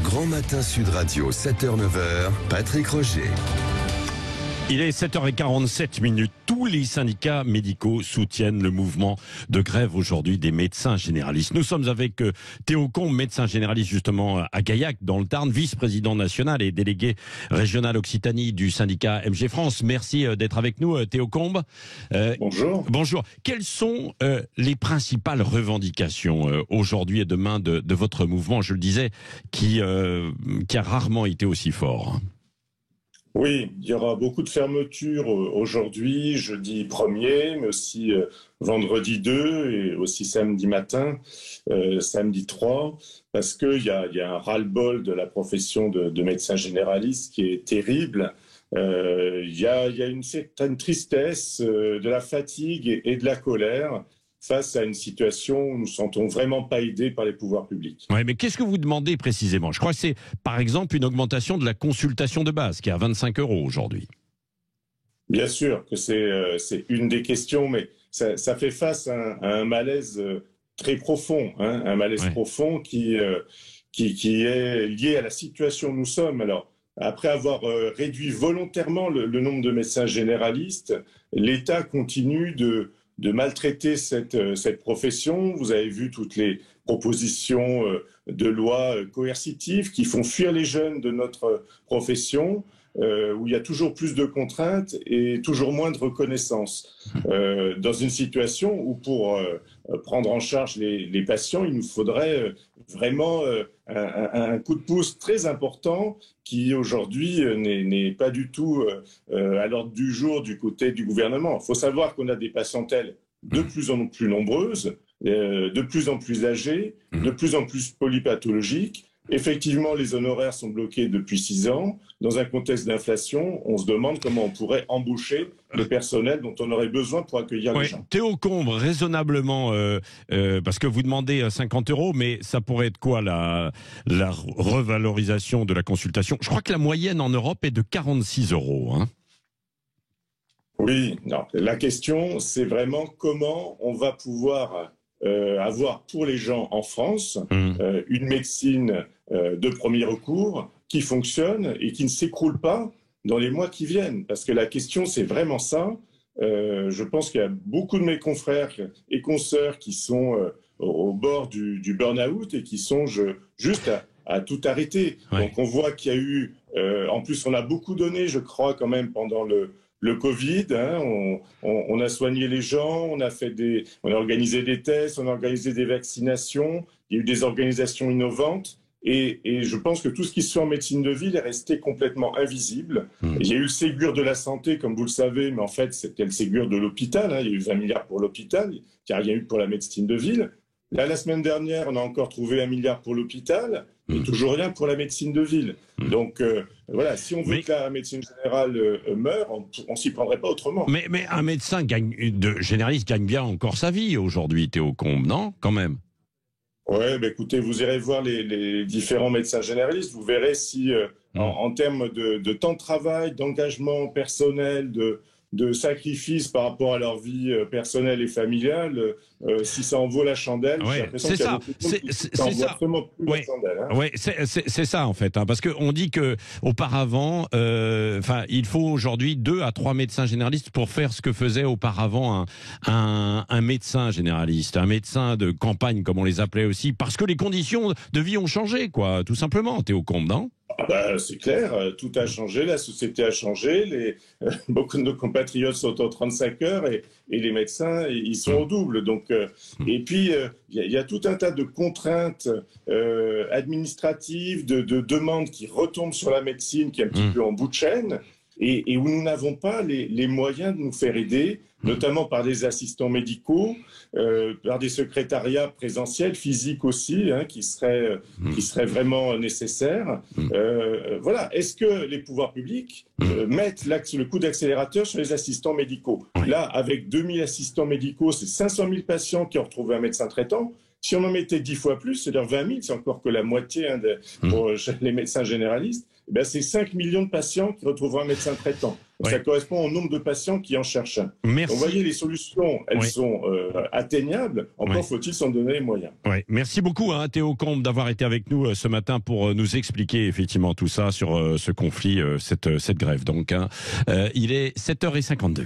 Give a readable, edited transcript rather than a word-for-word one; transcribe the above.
Grand Matin Sud Radio, 7h-9h, Patrick Roger. Il est 7h47. Tous les syndicats médicaux soutiennent le mouvement de grève aujourd'hui des médecins généralistes. Nous sommes avec Théo Combe, médecin généraliste justement à Gaillac, dans le Tarn, vice-président national et délégué régional Occitanie du syndicat MG France. Merci d'être avec nous, Théo Combe. Bonjour. Bonjour. Quelles sont les principales revendications aujourd'hui et demain de votre mouvement, je le disais, qui a rarement été aussi fort? Oui, il y aura beaucoup de fermetures aujourd'hui, jeudi 1er, mais aussi vendredi 2 et aussi samedi matin, samedi 3, parce qu'il y a un ras-le-bol de la profession de médecin généraliste qui est terrible. Il y a une certaine tristesse, de la fatigue et de la colère face à une situation où nous ne nous sentons vraiment pas aidés par les pouvoirs publics. Oui, mais qu'est-ce que vous demandez précisément? Je crois que c'est, par exemple, une augmentation de la consultation de base, qui est à 25 € aujourd'hui. Bien sûr que c'est une des questions, mais ça fait face à un malaise très profond, hein, un malaise profond qui est lié à la situation où nous sommes. Alors, après avoir réduit volontairement le nombre de médecins généralistes, l'État continue de maltraiter cette profession. Vous avez vu toutes les propositions de loi coercitives qui font fuir les jeunes de notre profession, où il y a toujours plus de contraintes et toujours moins de reconnaissance. Dans une situation où pour prendre en charge les patients, il nous faudrait vraiment un coup de pouce très important qui aujourd'hui n'est pas du tout à l'ordre du jour du côté du gouvernement. Il faut savoir qu'on a des patientèles de plus en plus nombreuses, de plus en plus âgées, de plus en plus polypathologiques. Effectivement, les honoraires sont bloqués depuis 6 ans. Dans un contexte d'inflation, on se demande comment on pourrait embaucher le personnel dont on aurait besoin pour accueillir les gens. Théo Combe, raisonnablement, parce que vous demandez 50 €, mais ça pourrait être quoi la revalorisation de la consultation? Je crois que la moyenne en Europe est de 46 €. Hein. Oui, non. La question, c'est vraiment comment on va pouvoir avoir pour les gens en France une médecine de premier recours qui fonctionne et qui ne s'écroule pas dans les mois qui viennent. Parce que la question, c'est vraiment ça. Je pense qu'il y a beaucoup de mes confrères et consoeurs qui sont au bord du burn-out et qui songent juste à tout arrêter. Ouais. Donc on voit qu'il y a eu... en plus, on a beaucoup donné, je crois, quand même, pendant le Covid, hein, on a soigné les gens, on a organisé des tests, on a organisé des vaccinations, il y a eu des organisations innovantes, et je pense que tout ce qui se fait en médecine de ville est resté complètement invisible. Il y a eu le Ségur de la santé, comme vous le savez, mais en fait c'était le Ségur de l'hôpital, hein, il y a eu 20 milliards pour l'hôpital, il n'y a rien eu pour la médecine de ville. Là, la semaine dernière, on a encore trouvé 1 milliard pour l'hôpital, et toujours rien pour la médecine de ville. Donc voilà, si on veut que la médecine générale meure, on s'y prendrait pas autrement. Mais un médecin généraliste gagne bien encore sa vie aujourd'hui, Théo Combe, non? Quand même. Ouais, écoutez, vous irez voir les différents médecins généralistes, vous verrez si en termes de temps de travail, d'engagement personnel, de sacrifice par rapport à leur vie personnelle et familiale, si ça en vaut la chandelle, j'ai l'impression qu'il y a beaucoup de monde qui s'en vaut absolument plus la chandelle. Hein. Oui, c'est ça en fait, hein, parce qu'on dit que auparavant, il faut aujourd'hui 2 à 3 médecins généralistes pour faire ce que faisait auparavant un médecin généraliste, un médecin de campagne comme on les appelait aussi, parce que les conditions de vie ont changé, quoi, tout simplement, Théo Combe, non? C'est clair, tout a changé, la société a changé, beaucoup de nos compatriotes sont en 35 heures et les médecins, ils sont au double. Donc, et puis, il y a tout un tas de contraintes administratives, de demandes qui retombent sur la médecine, qui est un petit peu en bout de chaîne, et où nous n'avons pas les moyens de nous faire aider, notamment par des assistants médicaux, par des secrétariats présentiels, physiques aussi, hein, qui seraient vraiment nécessaires. Voilà. Est-ce que les pouvoirs publics mettent le coup d'accélérateur sur les assistants médicaux? Là, avec 2000 assistants médicaux, c'est 500 000 patients qui ont retrouvé un médecin traitant. Si on en mettait 10 fois plus, c'est-à-dire 20 000, c'est encore que la moitié pour les médecins généralistes, c'est 5 millions de patients qui retrouveront un médecin traitant. Donc, ça correspond au nombre de patients qui en cherchent un. Merci. Donc, vous voyez, les solutions, elles sont atteignables. Encore faut-il s'en donner les moyens. Merci beaucoup, Théo Combe, d'avoir été avec nous ce matin pour nous expliquer effectivement tout ça sur ce conflit, cette grève. Donc, il est 7h52.